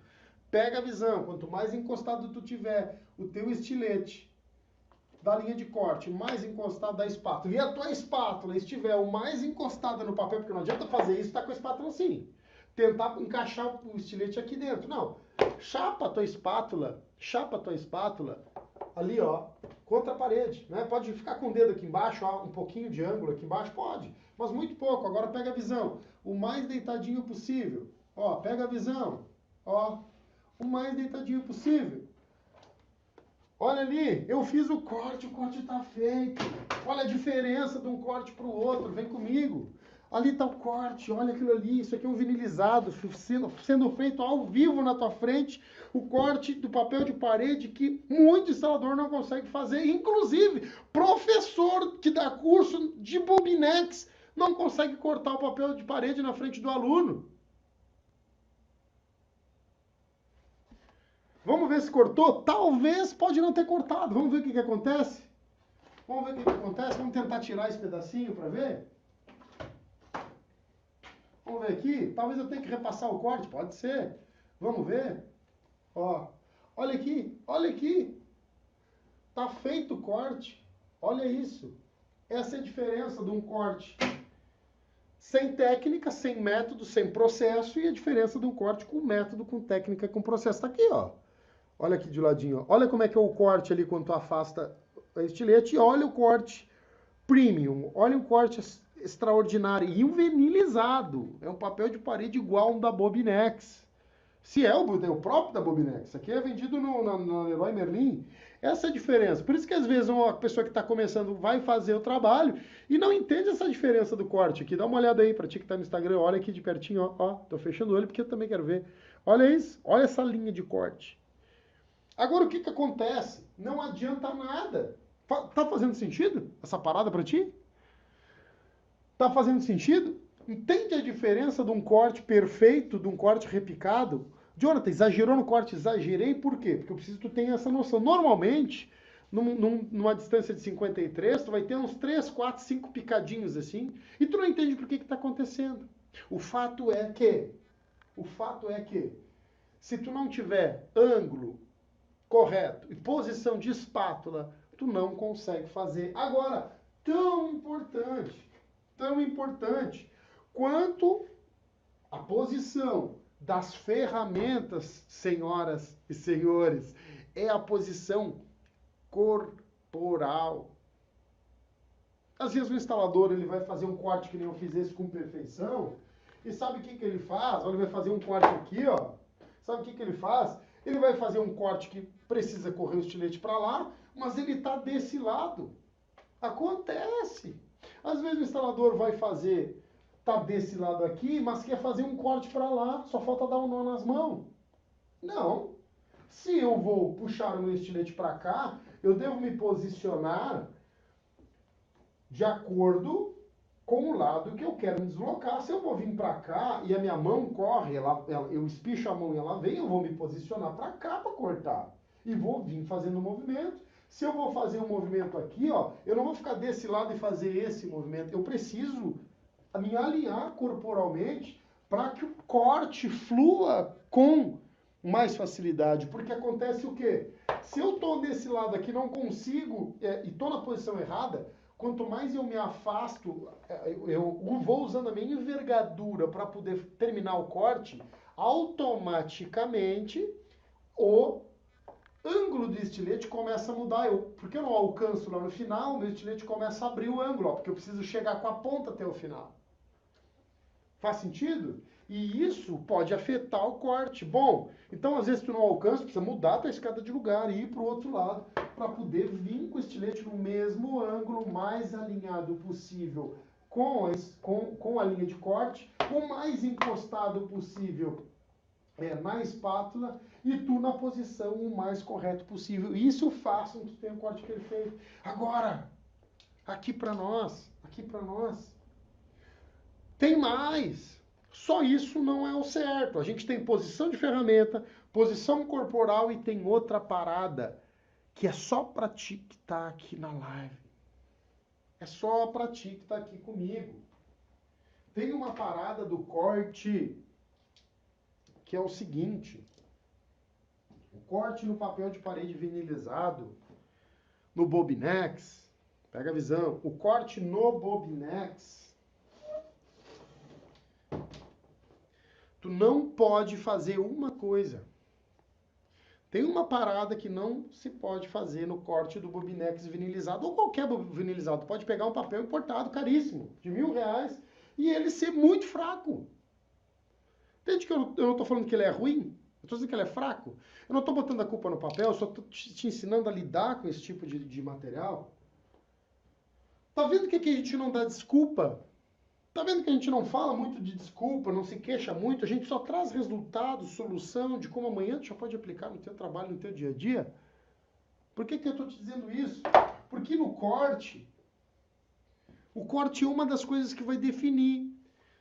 Pega a visão, quanto mais encostado tu tiver o teu estilete da linha de corte, mais encostado da espátula, e a tua espátula estiver o mais encostada no papel, porque não adianta fazer isso, tá com a espátula assim. Tentar encaixar o estilete aqui dentro. Não. Chapa a tua espátula ali, ó, contra a parede, né? Pode ficar com o dedo aqui embaixo, ó, um pouquinho de ângulo aqui embaixo, pode, mas muito pouco. Agora pega a visão, o mais deitadinho possível. Ó, pega a visão, ó, o mais deitadinho possível. Olha ali, eu fiz o corte tá feito. Olha a diferença de um corte para o outro, vem comigo. Ali está o corte, olha aquilo ali, isso aqui é um vinilizado, sendo feito ao vivo na tua frente, o corte do papel de parede que muito instalador não consegue fazer, inclusive professor que dá curso de Bobinex não consegue cortar o papel de parede na frente do aluno. Vamos ver se cortou? Talvez pode não ter cortado. Vamos ver o que acontece? Vamos ver o que acontece? Vamos tentar tirar esse pedacinho para ver? Vamos ver aqui? Talvez eu tenha que repassar o corte. Pode ser. Vamos ver? Ó, olha aqui, olha aqui. Tá feito o corte. Olha isso. Essa é a diferença de um corte sem técnica, sem método, sem processo, e a diferença de um corte com método, com técnica, com processo. Tá aqui, ó. Olha aqui de ladinho, ó. Olha como é que é o corte ali quando tu afasta o estilete. E olha o corte premium. Olha o corte extraordinário. E um vinilizado. É um papel de parede igual um da Bobinex. Se é o próprio da Bobinex. Aqui é vendido na Leroy Merlin. Essa é a diferença. Por isso que às vezes uma pessoa que está começando vai fazer o trabalho e não entende essa diferença do corte aqui. Dá uma olhada aí para ti que está no Instagram. Olha aqui de pertinho, ó. Ó, tô fechando o olho porque eu também quero ver. Olha isso. Olha essa linha de corte. Agora o que acontece? Não adianta nada. Tá fazendo sentido essa parada para ti? Tá fazendo sentido? Entende a diferença de um corte perfeito, de um corte repicado? Jonathan, exagerou no corte? Exagerei por quê? Porque eu preciso que tu tenha essa noção. Normalmente, numa distância de 53, tu vai ter uns 3, 4, 5 picadinhos assim, e tu não entende por que tá acontecendo. O fato é que, se tu não tiver ângulo correto e posição de espátula, tu não consegue fazer. Agora, tão importante quanto a posição das ferramentas, senhoras e senhores, é a posição corporal. Às vezes o instalador ele vai fazer um corte que nem eu fiz esse com perfeição, e sabe o que ele faz? Ele vai fazer um corte aqui, ó. Sabe o que ele faz? Ele vai fazer um corte que precisa correr o estilete para lá, mas ele está desse lado. Acontece. Às vezes o instalador vai fazer, tá desse lado aqui, mas quer fazer um corte para lá, só falta dar um nó nas mãos. Não. Se eu vou puxar o meu estilete para cá, eu devo me posicionar de acordo com o lado que eu quero me deslocar. Se eu vou vir para cá e a minha mão corre, eu espicho a mão e ela vem, eu vou me posicionar para cá para cortar. E vou vir fazendo o movimento. Se eu vou fazer um movimento aqui, ó, eu não vou ficar desse lado e fazer esse movimento. Eu preciso me alinhar corporalmente para que o corte flua com mais facilidade. Porque acontece o quê? Se eu estou desse lado aqui, não consigo, e estou na posição errada, quanto mais eu me afasto, eu vou usando a minha envergadura para poder terminar o corte, automaticamente o ângulo do estilete começa a mudar. Porque eu não alcanço lá no final, meu estilete começa a abrir o ângulo, ó, porque eu preciso chegar com a ponta até o final. Faz sentido? E isso pode afetar o corte. Bom, então às vezes tu não alcança, precisa mudar a tua escada de lugar e ir para o outro lado para poder vir com o estilete no mesmo ângulo, mais alinhado possível com a linha de corte, o mais encostado possível na espátula e tu na posição o mais correto possível. Isso faça com que tu tenha um corte perfeito. Agora, aqui para nós, tem mais. Só isso não é o certo. A gente tem posição de ferramenta, posição corporal e tem outra parada que é só para ti que tá aqui na live. É só para ti que tá aqui comigo. Tem uma parada do corte que é o seguinte. O corte no papel de parede vinilizado, no Bobinex, pega a visão, o corte no Bobinex, tu não pode fazer uma coisa. Tem uma parada que não se pode fazer no corte do Bobinex vinilizado, ou qualquer vinilizado. Tu pode pegar um papel importado, caríssimo, de R$1.000, e ele ser muito fraco. Entende que eu não estou falando que ele é ruim? Eu estou dizendo que ele é fraco. Eu não estou botando a culpa no papel, eu só estou te ensinando a lidar com esse tipo de material. Tá vendo que aqui a gente não dá desculpa? Tá vendo que a gente não fala muito de desculpa, não se queixa muito, a gente só traz resultado, solução de como amanhã tu já pode aplicar no teu trabalho, no teu dia a dia? Por que que eu estou te dizendo isso? Porque no corte, o corte é uma das coisas que vai definir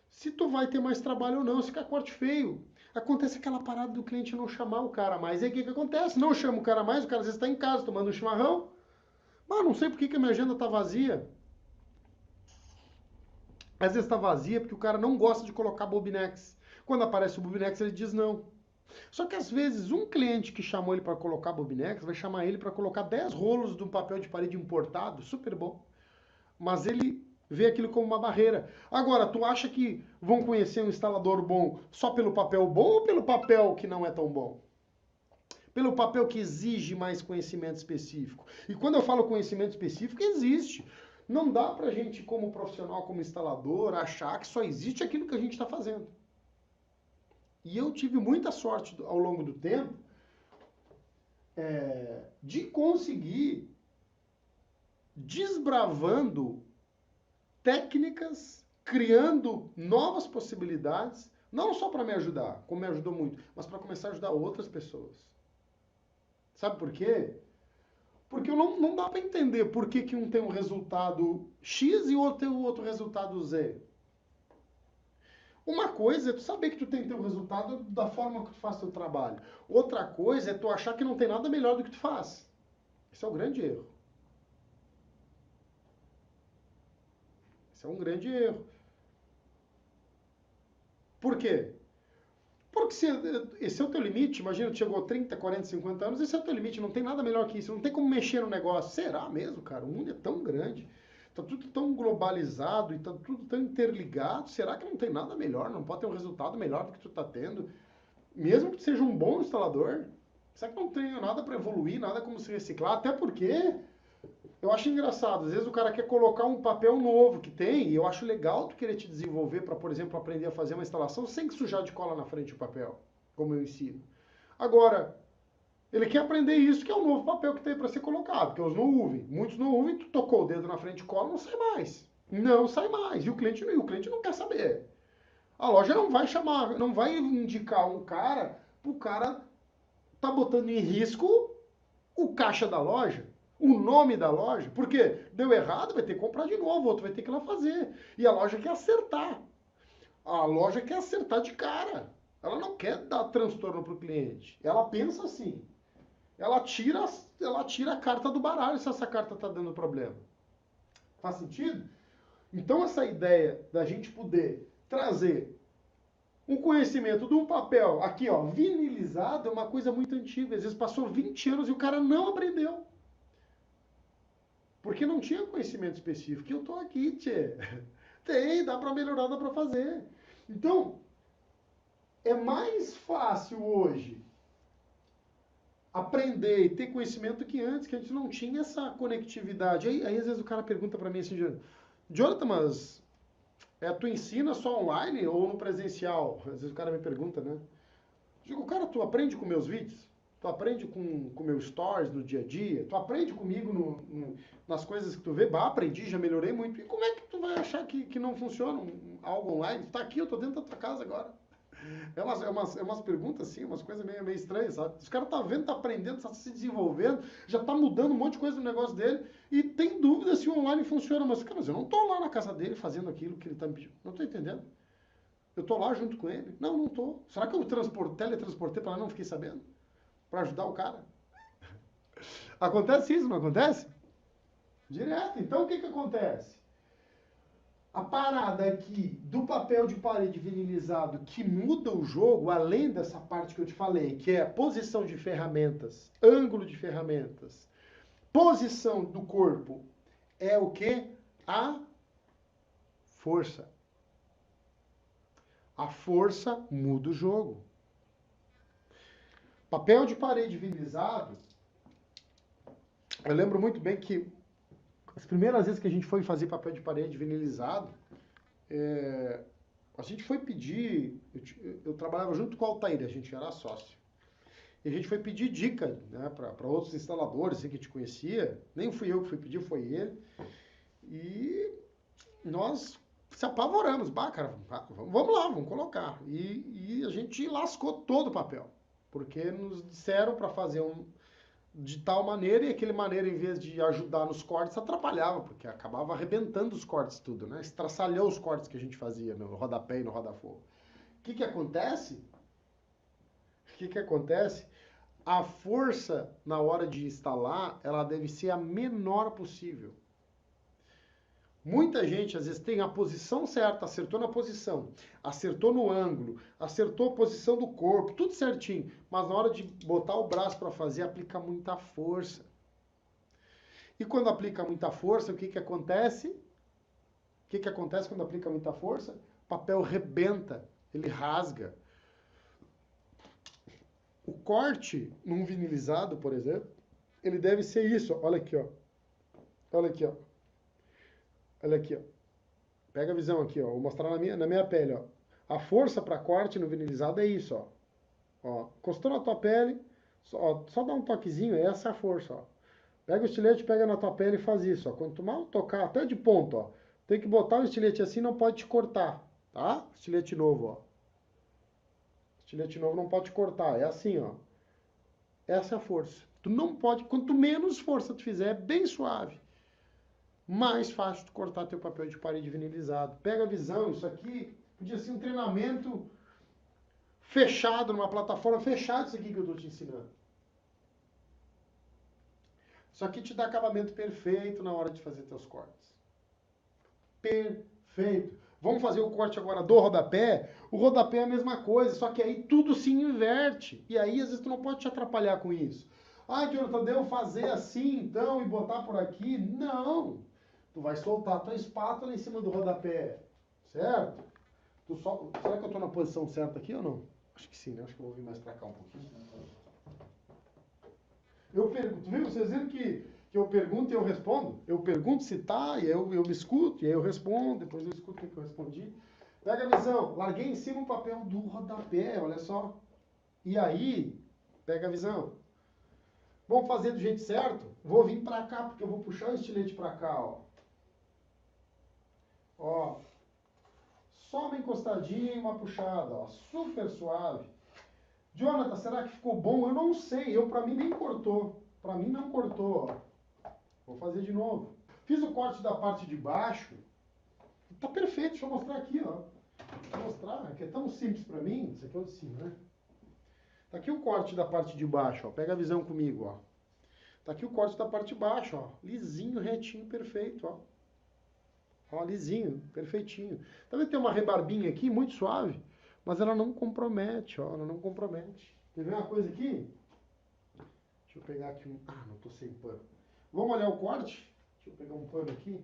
se tu vai ter mais trabalho ou não, se ficar corte feio. Acontece aquela parada do cliente não chamar o cara mais. E aí o que que acontece? Não chama o cara mais, o cara às vezes está em casa tomando um chimarrão. Mas não sei por que a minha agenda está vazia. Às vezes está vazia porque o cara não gosta de colocar Bobinex. Quando aparece o Bobinex, ele diz não. Só que às vezes um cliente que chamou ele para colocar Bobinex vai chamar ele para colocar 10 rolos de um papel de parede importado, super bom. Mas ele vê aquilo como uma barreira. Agora, tu acha que vão conhecer um instalador bom só pelo papel bom ou pelo papel que não é tão bom? Pelo papel que exige mais conhecimento específico. E quando eu falo conhecimento específico, existe. Não dá pra gente, como profissional, como instalador, achar que só existe aquilo que a gente está fazendo. E eu tive muita sorte ao longo do tempo de conseguir, desbravando técnicas, criando novas possibilidades, não só para me ajudar, como me ajudou muito, mas para começar a ajudar outras pessoas. Sabe por quê? Porque não dá para entender por que um tem um resultado X e o outro tem o outro resultado Z. Uma coisa é tu saber que tu tem teu resultado da forma que tu faz teu trabalho. Outra coisa é tu achar que não tem nada melhor do que tu faz. Esse é o grande erro. Esse é um grande erro. Por quê? Porque se esse é o teu limite, imagina tu chegou a 30, 40, 50 anos, esse é o teu limite, não tem nada melhor que isso, não tem como mexer no negócio. Será mesmo, cara? O mundo é tão grande, tá tudo tão globalizado e tá tudo tão interligado, será que não tem nada melhor? Não pode ter um resultado melhor do que tu tá tendo? Mesmo que tu seja um bom instalador, será que não tem nada para evoluir, nada como se reciclar? Até porque eu acho engraçado, às vezes o cara quer colocar um papel novo que tem, e eu acho legal tu querer te desenvolver para, por exemplo, aprender a fazer uma instalação sem sujar de cola na frente o papel, como eu ensino. Agora, ele quer aprender isso, que é um novo papel que tem para ser colocado, que é os no-UV. Muitos no-UV, tu tocou o dedo na frente de cola, não sai mais. Não sai mais. E o cliente não quer saber. A loja não vai chamar, não vai indicar um cara pro cara tá botando em risco o caixa da loja, o nome da loja, porque deu errado, vai ter que comprar de novo, outro vai ter que ir lá fazer. E a loja quer acertar. A loja quer acertar de cara. Ela não quer dar transtorno para o cliente. Ela pensa assim. Ela tira a carta do baralho se essa carta está dando problema. Faz sentido? Então essa ideia da gente poder trazer um conhecimento de um papel aqui, ó, vinilizado, é uma coisa muito antiga. Às vezes passou 20 anos e o cara não aprendeu. Porque não tinha conhecimento específico. E eu tô aqui, tchê. Tem, dá para melhorar, dá para fazer. Então, é mais fácil hoje aprender e ter conhecimento que antes, que a gente não tinha essa conectividade. Aí às vezes o cara pergunta para mim assim, Jonathan, mas Tu ensina só online ou no presencial? Às vezes o cara me pergunta, né? Eu digo, cara, tu aprende com meus vídeos? Tu aprende com meus stories no dia a dia? Tu aprende comigo nas coisas que tu vê? Bah, aprendi, já melhorei muito. E como é que tu vai achar que não funciona algo online? Tu tá aqui, eu tô dentro da tua casa agora. É umas perguntas assim, umas coisas meio estranhas, sabe? Os caras tá vendo, tá aprendendo, tá se desenvolvendo, já tá mudando um monte de coisa no negócio dele e tem dúvida se o online funciona. Mas, cara, mas eu não tô lá na casa dele fazendo aquilo que ele tá me pedindo. Não tô entendendo. Eu tô lá junto com ele. Não tô. Será que eu teletransportei pra lá e não fiquei sabendo? Pra ajudar o cara? Acontece isso, não acontece? Direto. Então, o que que acontece? A parada aqui do papel de parede vinilizado que muda o jogo, além dessa parte que eu te falei, que é a posição de ferramentas, ângulo de ferramentas, posição do corpo, é o que? A força. A força muda o jogo. Papel de parede vinilizado, eu lembro muito bem que as primeiras vezes que a gente foi fazer papel de parede vinilizado, a gente foi pedir, eu trabalhava junto com o Altair, a gente era sócio. E a gente foi pedir dica, né, para outros instaladores assim, que a gente conhecia. Nem fui eu que fui pedir, foi ele. E nós se apavoramos. Bah, cara, vamos lá, vamos colocar. E a gente lascou todo o papel. Porque nos disseram para fazer de tal maneira, e aquele maneira, em vez de ajudar nos cortes, atrapalhava, porque acabava arrebentando os cortes tudo, né? Estraçalhou os cortes que a gente fazia no rodapé e no rodafogo. O que que acontece? O que que acontece? A força, na hora de instalar, ela deve ser a menor possível. Muita gente, às vezes, tem a posição certa, acertou na posição, acertou no ângulo, acertou a posição do corpo, tudo certinho. Mas na hora de botar o braço para fazer, aplica muita força. E quando aplica muita força, o que que acontece? O que que acontece quando aplica muita força? O papel rebenta, ele rasga. O corte num vinilizado, por exemplo, ele deve ser isso. Olha aqui, ó. Olha aqui, ó. Olha aqui, ó. Pega a visão aqui, ó. Vou mostrar na minha pele, ó. A força para corte no vinilizado é isso, ó. Ó, encostou na tua pele, só dá um toquezinho, essa é a força, ó. Pega o estilete, pega na tua pele e faz isso, ó. Quando tu mal tocar, até de ponto, ó. Tem que botar o estilete assim, não pode te cortar, tá? Estilete novo, ó. Estilete novo não pode te cortar, é assim, ó. Essa é a força. Tu não pode, quanto menos força tu fizer, bem suave, mais fácil de cortar teu papel de parede vinilizado. Pega a visão, isso aqui podia ser um treinamento fechado, numa plataforma fechada, isso aqui que eu estou te ensinando. Isso aqui te dá acabamento perfeito na hora de fazer teus cortes. Perfeito. Vamos fazer o corte agora do rodapé. O rodapé é a mesma coisa, só que aí tudo se inverte. E aí, às vezes, tu não pode te atrapalhar com isso. Ah, Jonathan, devo fazer assim, então, e botar por aqui? Não. Tu vai soltar a tua espátula em cima do rodapé, certo? Será que eu estou na posição certa aqui ou não? Acho que sim, né? Acho que eu vou vir mais para cá um pouquinho. Eu pergunto, viu? Vocês viram que eu pergunto e eu respondo? Eu pergunto se tá, e eu me escuto, e aí eu respondo, depois eu escuto o que eu respondi. Pega a visão, larguei em cima o papel do rodapé, olha só. E aí, pega a visão. Vamos fazer do jeito certo? Vou vir para cá, porque eu vou puxar o estilete para cá, ó. Ó, só uma encostadinha e uma puxada, ó, super suave. Jonathan, será que ficou bom? Eu não sei, para mim nem cortou. Para mim não cortou, ó. Vou fazer de novo. Fiz o corte da parte de baixo. Tá perfeito, deixa eu mostrar aqui, ó. Vou mostrar, que é tão simples para mim. Isso aqui é o de cima, né? Tá aqui o corte da parte de baixo, ó. Pega a visão comigo, ó. Tá aqui o corte da parte de baixo, ó. Lisinho, retinho, perfeito, ó. Ó, lisinho, perfeitinho. Tá vendo que tem uma rebarbinha aqui, muito suave, mas ela não compromete, ó, ela não compromete. Quer ver uma coisa aqui? Deixa eu pegar aqui um... Ah, não tô sem pano. Vamos olhar o corte? Deixa eu pegar um pano aqui.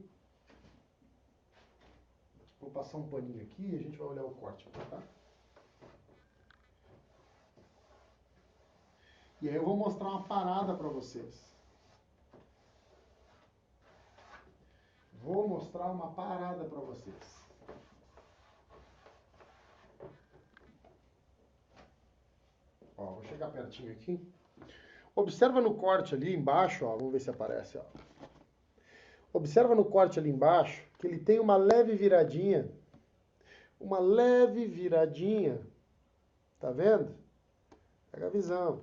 Vou passar um paninho aqui e a gente vai olhar o corte, tá? E aí eu vou mostrar uma parada para vocês. Vou mostrar uma parada para vocês. Ó, vou chegar pertinho aqui. Observa no corte ali embaixo, ó, vamos ver se aparece, ó. Observa no corte ali embaixo que ele tem uma leve viradinha. Uma leve viradinha. Tá vendo? Pega a visão.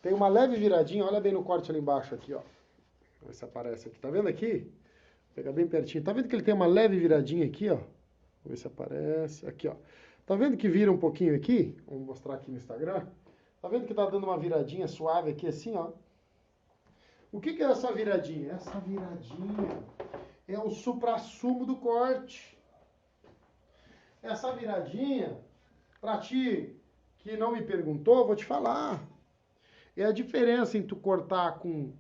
Tem uma leve viradinha, olha bem no corte ali embaixo aqui, ó. Vamos ver se aparece aqui. Tá vendo aqui? Vou pegar bem pertinho. Tá vendo que ele tem uma leve viradinha aqui, ó? Vamos ver se aparece. Aqui, ó. Tá vendo que vira um pouquinho aqui? Vamos mostrar aqui no Instagram. Tá vendo que tá dando uma viradinha suave aqui assim, ó? O que que é essa viradinha? Essa viradinha é o suprassumo do corte. Essa viradinha, pra ti que não me perguntou, vou te falar. É a diferença entre tu cortar com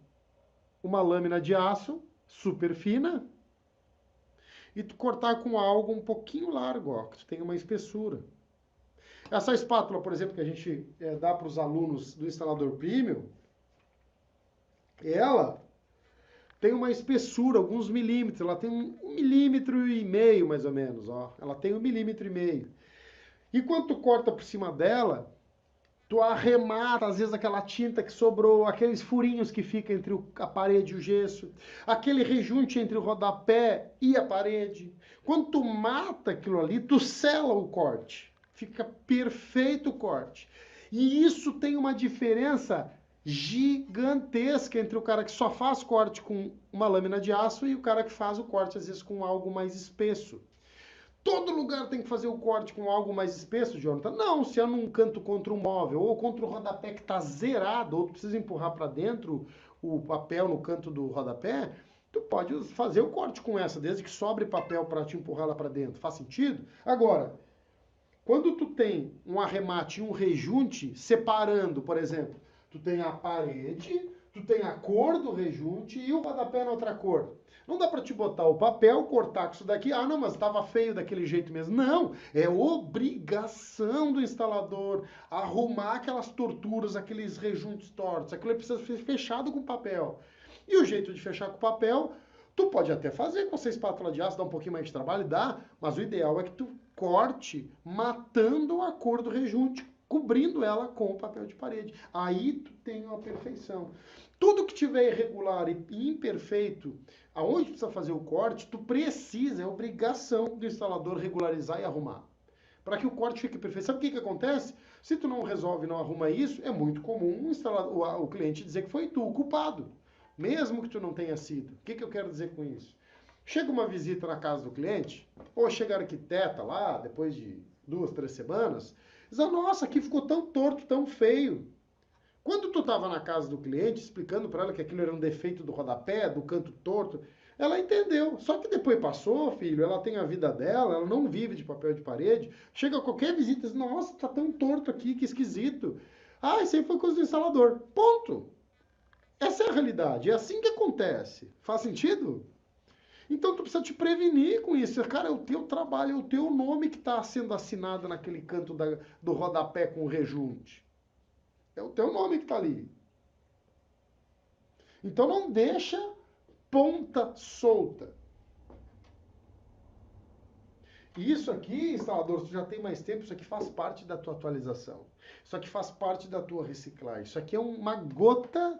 uma lâmina de aço super fina e tu cortar com algo um pouquinho largo, ó, que tu tem uma espessura. Essa espátula, por exemplo, que a gente dá para os alunos do instalador premium, ela tem uma espessura, alguns milímetros, ela tem 1,5 milímetro mais ou menos, ó. Ela tem 1,5 milímetro. E quando tu corta por cima dela, tu arremata, às vezes, aquela tinta que sobrou, aqueles furinhos que ficam entre a parede e o gesso, aquele rejunte entre o rodapé e a parede. Quando tu mata aquilo ali, tu sela o corte. Fica perfeito o corte. E isso tem uma diferença gigantesca entre o cara que só faz corte com uma lâmina de aço e o cara que faz o corte, às vezes, com algo mais espesso. Todo lugar tem que fazer o corte com algo mais espesso, Jonathan? Não, se é num canto contra um móvel, ou contra o rodapé que está zerado, ou tu precisa empurrar para dentro o papel no canto do rodapé, tu pode fazer o corte com essa, desde que sobre papel para te empurrar lá para dentro. Faz sentido? Agora, quando tu tem um arremate e um rejunte separando, por exemplo, tu tem a parede, tu tem a cor do rejunte e o rodapé na outra cor. Não dá para te botar o papel, cortar com isso daqui. Ah, não, mas estava feio daquele jeito mesmo. Não, é obrigação do instalador arrumar aquelas torturas, aqueles rejuntos tortos. Aquilo precisa ser fechado com papel. E o jeito de fechar com papel, tu pode até fazer com essa espátula de aço, dá um pouquinho mais de trabalho, dá, mas o ideal é que tu corte matando a cor do rejunte, cobrindo ela com o papel de parede. Aí tu tem uma perfeição. Tudo que tiver irregular e imperfeito, aonde tu precisa fazer o corte, tu precisa, é obrigação do instalador regularizar e arrumar. Para que o corte fique perfeito. Sabe o que acontece? Se tu não resolve, não arruma isso, é muito comum o cliente dizer que foi tu o culpado. Mesmo que tu não tenha sido. O que eu quero dizer com isso? Chega uma visita na casa do cliente, ou chega a arquiteta lá, depois de 2, 3 semanas, diz, nossa, aqui ficou tão torto, tão feio. Quando tu estava na casa do cliente, explicando para ela que aquilo era um defeito do rodapé, do canto torto, ela entendeu. Só que depois passou, filho, ela tem a vida dela, ela não vive de papel de parede. Chega qualquer visita e diz, nossa, tá tão torto aqui, que esquisito. Ah, isso aí foi coisa do instalador. Ponto. Essa é a realidade, é assim que acontece. Faz sentido? Então tu precisa te prevenir com isso. Cara, é o teu trabalho, é o teu nome que está sendo assinado naquele canto do rodapé com rejunte. É o teu nome que está ali. Então não deixa ponta solta. E isso aqui, instalador, se tu já tem mais tempo, isso aqui faz parte da tua atualização. Isso aqui faz parte da tua reciclagem. Isso aqui é uma gota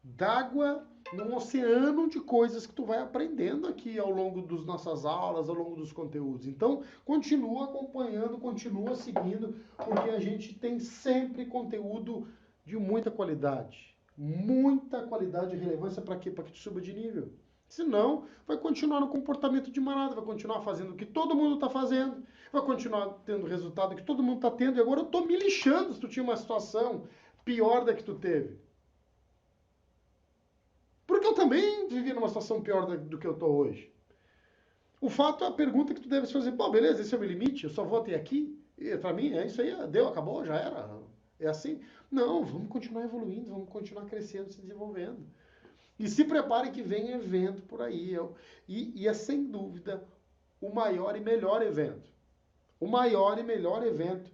d'água num oceano de coisas que tu vai aprendendo aqui ao longo das nossas aulas, ao longo dos conteúdos. Então, continua acompanhando, continua seguindo, porque a gente tem sempre conteúdo de muita qualidade e relevância para quê? Para que tu suba de nível. Senão, vai continuar no comportamento de manada, vai continuar fazendo o que todo mundo está fazendo, vai continuar tendo o resultado que todo mundo está tendo, e agora eu estou me lixando se tu tinha uma situação pior da que tu teve. Porque eu também vivi numa situação pior do que eu estou hoje. O fato é a pergunta que tu deve fazer, pô, beleza, esse é o meu limite, eu só vou até aqui, e pra mim é isso aí, deu, acabou, já era, é assim. Não, vamos continuar evoluindo, vamos continuar crescendo, se desenvolvendo. E se prepare que vem evento por aí, e é sem dúvida o maior e melhor evento. O maior e melhor evento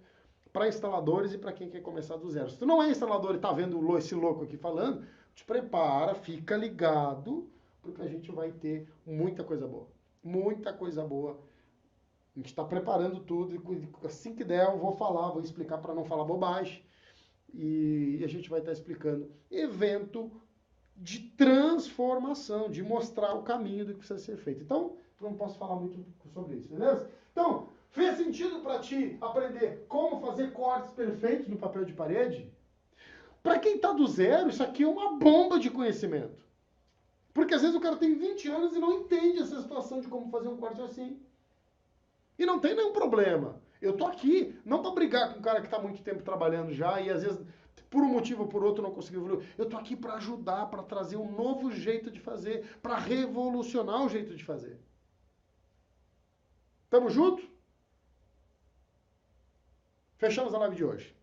para instaladores e para quem quer começar do zero. Se tu não é instalador e tá vendo esse louco aqui falando, te prepara, fica ligado, porque a gente vai ter muita coisa boa. Muita coisa boa. A gente está preparando tudo e assim que der eu vou falar, vou explicar para não falar bobagem. e a gente vai estar explicando evento de transformação, de mostrar o caminho do que precisa ser feito. Então, eu não posso falar muito sobre isso, beleza? Então, fez sentido para ti aprender como fazer cortes perfeitos no papel de parede? Para quem está do zero, isso aqui é uma bomba de conhecimento. Porque às vezes o cara tem 20 anos e não entende essa situação de como fazer um corte assim. E não tem nenhum problema. Eu tô aqui não para brigar com um cara que está muito tempo trabalhando já e às vezes por um motivo ou por outro não conseguiu evoluir. Eu tô aqui para ajudar, para trazer um novo jeito de fazer, para revolucionar o jeito de fazer. Tamo junto? Fechamos a live de hoje.